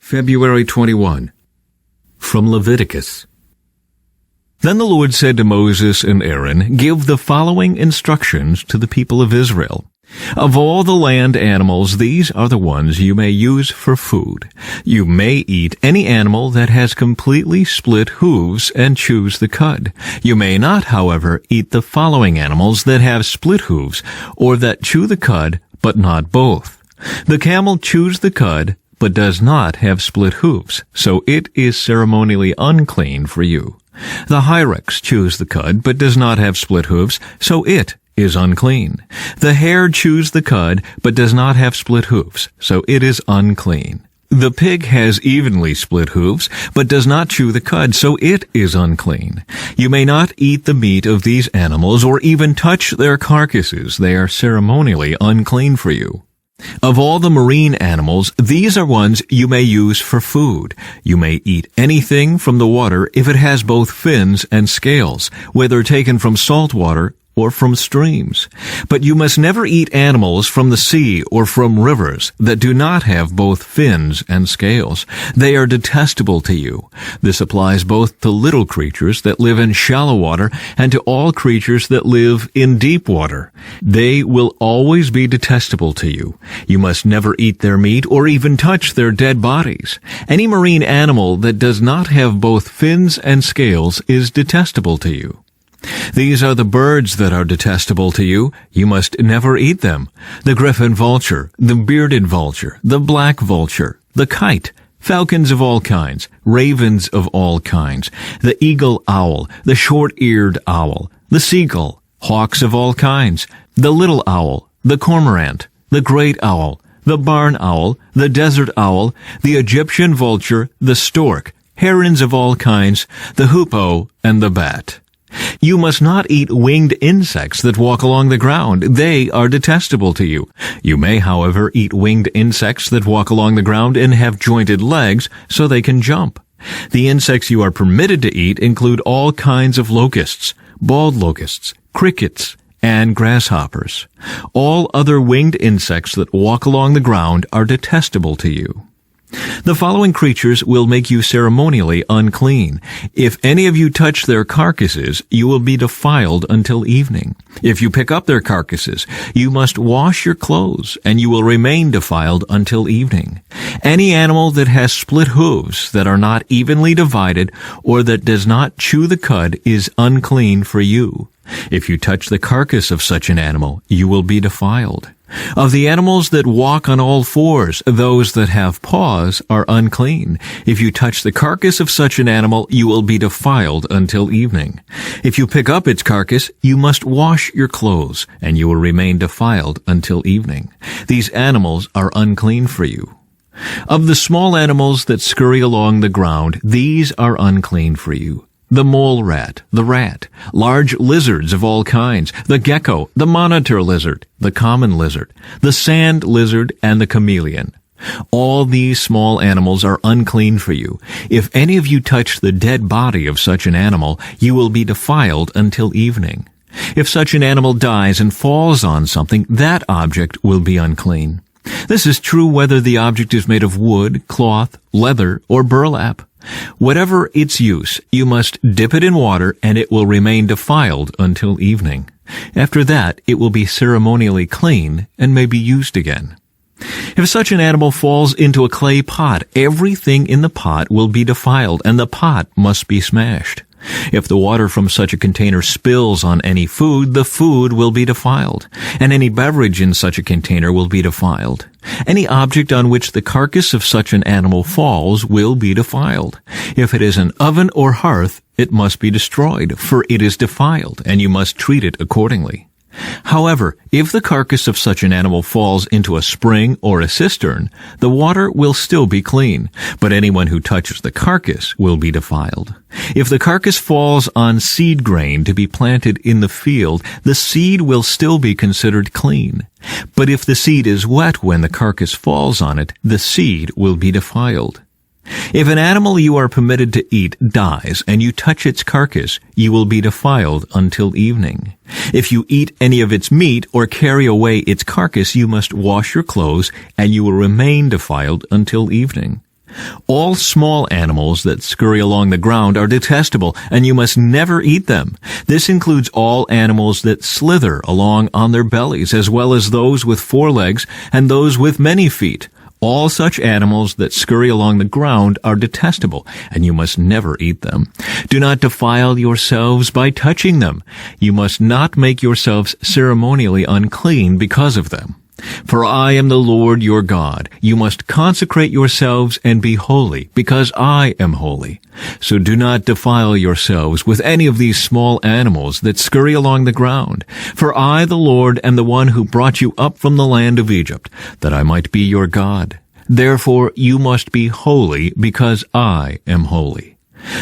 February 21. From Leviticus. Then the Lord said to Moses and Aaron, "Give the following instructions to the people of Israel. Of all the land animals, these are the ones you may use for food. You may eat any animal that has completely split hooves and chews the cud. You may not, however, eat the following animals that have split hooves, or that chew the cud, but not both. The camel chews the cud, but does not have split hooves, so it is ceremonially unclean for you. The hyrax chews the cud, but does not have split hooves, so it is unclean. The hare chews the cud, but does not have split hooves, so it is unclean. The pig has evenly split hooves, but does not chew the cud, so it is unclean. You may not eat the meat of these animals, or even touch their carcasses. They are ceremonially unclean for you. Of all the marine animals, these are ones you may use for food. You may eat anything from the water if it has both fins and scales, whether taken from salt water or from streams. But you must never eat animals from the sea or from rivers that do not have both fins and scales. They are detestable to you. This applies both to little creatures that live in shallow water and to all creatures that live in deep water. They will always be detestable to you. You must never eat their meat or even touch their dead bodies. Any marine animal that does not have both fins and scales is detestable to you. These are the birds that are detestable to you. You must never eat them: the griffin vulture, the bearded vulture, the black vulture, the kite, falcons of all kinds, ravens of all kinds, the eagle owl, the short-eared owl, the seagull, hawks of all kinds, the little owl, the cormorant, the great owl, the barn owl, the desert owl, the Egyptian vulture, the stork, herons of all kinds, the hoopoe, and the bat. You must not eat winged insects that walk along the ground. They are detestable to you. You may, however, eat winged insects that walk along the ground and have jointed legs so they can jump. The insects you are permitted to eat include all kinds of locusts, bald locusts, crickets, and grasshoppers. All other winged insects that walk along the ground are detestable to you. The following creatures will make you ceremonially unclean. If any of you touch their carcasses, you will be defiled until evening. If you pick up their carcasses, you must wash your clothes, and you will remain defiled until evening. Any animal that has split hooves that are not evenly divided, or that does not chew the cud, is unclean for you. If you touch the carcass of such an animal, you will be defiled. Of the animals that walk on all fours, those that have paws are unclean. If you touch the carcass of such an animal, you will be defiled until evening. If you pick up its carcass, you must wash your clothes, and you will remain defiled until evening. These animals are unclean for you. Of the small animals that scurry along the ground, these are unclean for you: the mole rat, the rat, large lizards of all kinds, the gecko, the monitor lizard, the common lizard, the sand lizard, and the chameleon. All these small animals are unclean for you. If any of you touch the dead body of such an animal, you will be defiled until evening. If such an animal dies and falls on something, that object will be unclean. This is true whether the object is made of wood, cloth, leather, or burlap. Whatever its use, you must dip it in water, and it will remain defiled until evening. After that, it will be ceremonially clean and may be used again. If such an animal falls into a clay pot, everything in the pot will be defiled, and the pot must be smashed. If the water from such a container spills on any food, the food will be defiled, and any beverage in such a container will be defiled. Any object on which the carcass of such an animal falls will be defiled. If it is an oven or hearth, it must be destroyed, for it is defiled, and you must treat it accordingly. However, if the carcass of such an animal falls into a spring or a cistern, the water will still be clean, but anyone who touches the carcass will be defiled. If the carcass falls on seed grain to be planted in the field, the seed will still be considered clean. But if the seed is wet when the carcass falls on it, the seed will be defiled. If an animal you are permitted to eat dies, and you touch its carcass, you will be defiled until evening. If you eat any of its meat or carry away its carcass, you must wash your clothes, and you will remain defiled until evening. All small animals that scurry along the ground are detestable, and you must never eat them. This includes all animals that slither along on their bellies, as well as those with 4 legs and those with many feet. All such animals that scurry along the ground are detestable, and you must never eat them. Do not defile yourselves by touching them. You must not make yourselves ceremonially unclean because of them. For I am the Lord your God. You must consecrate yourselves and be holy, because I am holy. So do not defile yourselves with any of these small animals that scurry along the ground. For I, the Lord, am the one who brought you up from the land of Egypt, that I might be your God. Therefore you must be holy, because I am holy.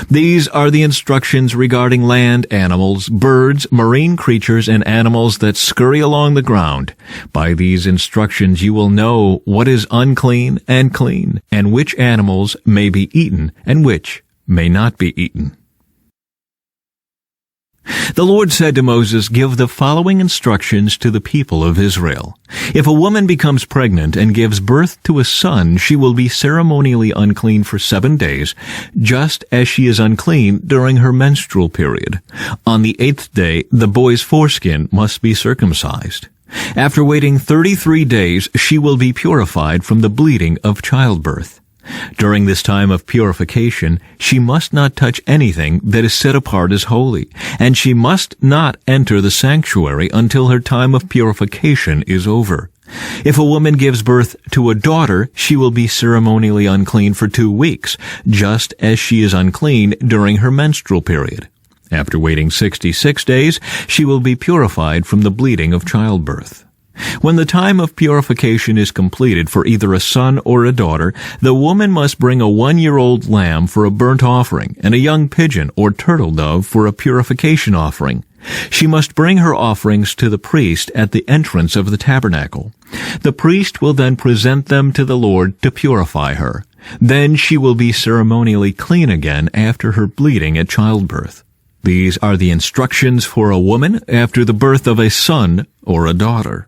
These are the instructions regarding land animals, birds, marine creatures, and animals that scurry along the ground. By these instructions you will know what is unclean and clean, and which animals may be eaten and which may not be eaten. The Lord said to Moses, "Give the following instructions to the people of Israel. If a woman becomes pregnant and gives birth to a son, she will be ceremonially unclean for 7 days, just as she is unclean during her menstrual period. On the 8th day, the boy's foreskin must be circumcised. After waiting 33 days, she will be purified from the bleeding of childbirth. During this time of purification, she must not touch anything that is set apart as holy, and she must not enter the sanctuary until her time of purification is over. If a woman gives birth to a daughter, she will be ceremonially unclean for 2 weeks, just as she is unclean during her menstrual period. After waiting 66 days, she will be purified from the bleeding of childbirth. When the time of purification is completed for either a son or a daughter, the woman must bring a 1-year-old lamb for a burnt offering and a young pigeon or turtle dove for a purification offering. She must bring her offerings to the priest at the entrance of the tabernacle. The priest will then present them to the Lord to purify her. Then she will be ceremonially clean again after her bleeding at childbirth. These are the instructions for a woman after the birth of a son or a daughter.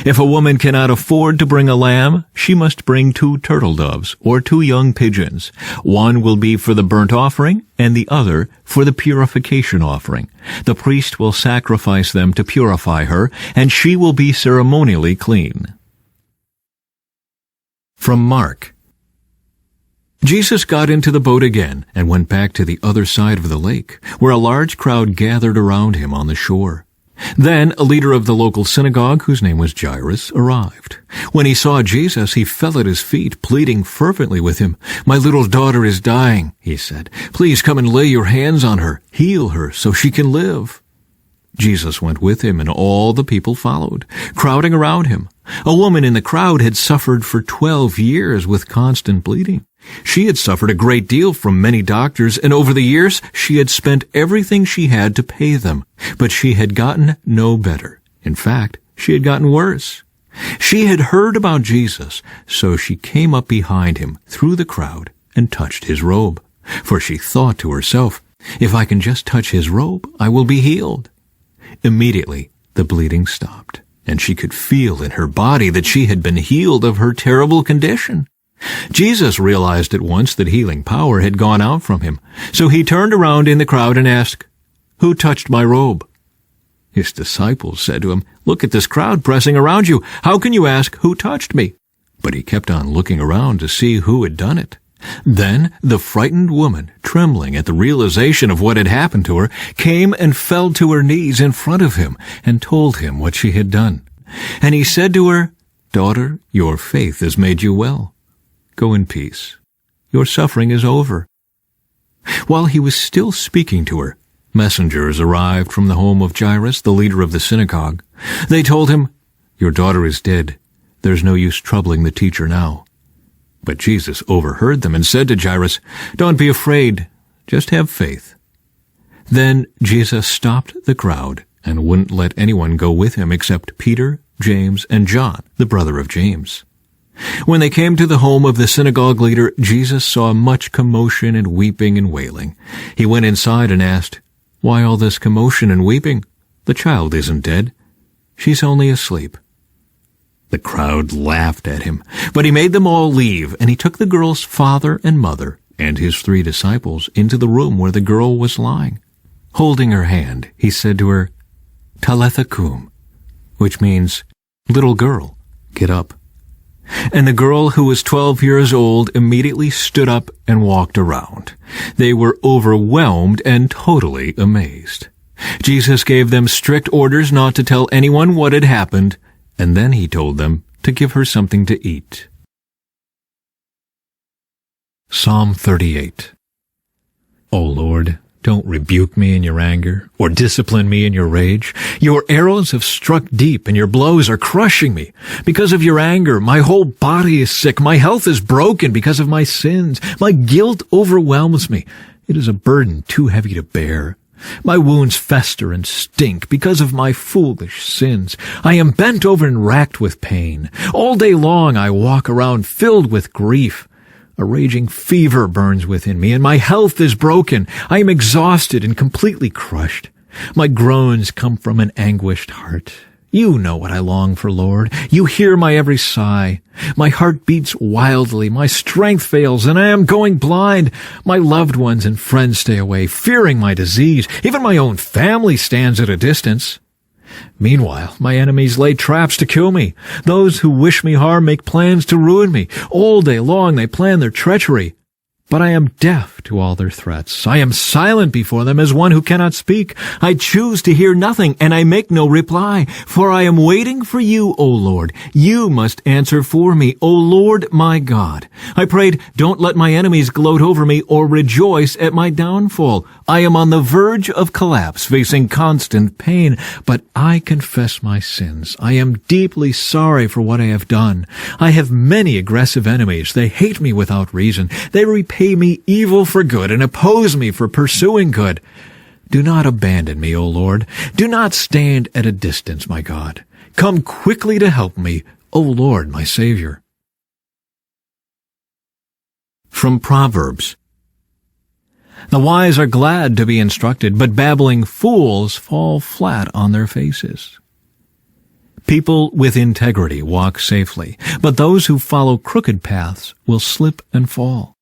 If a woman cannot afford to bring a lamb, she must bring 2 turtle doves or 2 young pigeons. One will be for the burnt offering and the other for the purification offering. The priest will sacrifice them to purify her, and she will be ceremonially clean. From Mark. Jesus got into the boat again and went back to the other side of the lake, where a large crowd gathered around him on the shore. Then a leader of the local synagogue, whose name was Jairus, arrived. When he saw Jesus, he fell at his feet, pleading fervently with him. "My little daughter is dying," he said. "Please come and lay your hands on her. Heal her so she can live." Jesus went with him, and all the people followed, crowding around him. A woman in the crowd had suffered for 12 years with constant bleeding. She had suffered a great deal from many doctors, and over the years she had spent everything she had to pay them. But she had gotten no better. In fact, she had gotten worse. She had heard about Jesus, so she came up behind him through the crowd and touched his robe. For she thought to herself, "If I can just touch his robe, I will be healed." Immediately, the bleeding stopped, and she could feel in her body that she had been healed of her terrible condition. Jesus realized at once that healing power had gone out from him, so he turned around in the crowd and asked, "Who touched my robe?" His disciples said to him, "Look at this crowd pressing around you. How can you ask, 'Who touched me?'" But he kept on looking around to see who had done it. Then the frightened woman, trembling at the realization of what had happened to her, came and fell to her knees in front of him and told him what she had done. And he said to her, "Daughter, your faith has made you well. Go in peace. Your suffering is over." While he was still speaking to her, messengers arrived from the home of Jairus, the leader of the synagogue. They told him, "Your daughter is dead. There's no use troubling the teacher now." But Jesus overheard them and said to Jairus, "Don't be afraid. Just have faith." Then Jesus stopped the crowd and wouldn't let anyone go with him except Peter, James, and John, the brother of James. When they came to the home of the synagogue leader, Jesus saw much commotion and weeping and wailing. He went inside and asked, "Why all this commotion and weeping? The child isn't dead. She's only asleep." The crowd laughed at him, but he made them all leave, and he took the girl's father and mother and his 3 disciples into the room where the girl was lying. Holding her hand, he said to her, "Talitha cum," which means, "Little girl, get up." And the girl, who was 12 years old, immediately stood up and walked around. They were overwhelmed and totally amazed. Jesus gave them strict orders not to tell anyone what had happened, and then he told them to give her something to eat. Psalm 38. O Lord, don't rebuke me in your anger, or discipline me in your rage. Your arrows have struck deep, and your blows are crushing me. Because of your anger, my whole body is sick. My health is broken because of my sins. My guilt overwhelms me. It is a burden too heavy to bear. My wounds fester and stink because of my foolish sins. I am bent over and racked with pain. All day long I walk around filled with grief. A raging fever burns within me, and my health is broken. I am exhausted and completely crushed. My groans come from an anguished heart. You know what I long for, Lord. You hear my every sigh. My heart beats wildly. My strength fails, and I am going blind. My loved ones and friends stay away, fearing my disease. Even my own family stands at a distance. Meanwhile, my enemies lay traps to kill me. Those who wish me harm make plans to ruin me. All day long they plan their treachery. But I am deaf to all their threats. I am silent before them as one who cannot speak. I choose to hear nothing, and I make no reply. For I am waiting for you, O Lord. You must answer for me, O Lord my God. I prayed, don't let my enemies gloat over me or rejoice at my downfall. I am on the verge of collapse, facing constant pain, but I confess my sins. I am deeply sorry for what I have done. I have many aggressive enemies. They hate me without reason. They repay me evil for good and oppose me for pursuing good. Do not abandon me, O Lord. Do not stand at a distance, my God. Come quickly to help me, O Lord, my Savior. From Proverbs. The wise are glad to be instructed, but babbling fools fall flat on their faces. People with integrity walk safely, but those who follow crooked paths will slip and fall.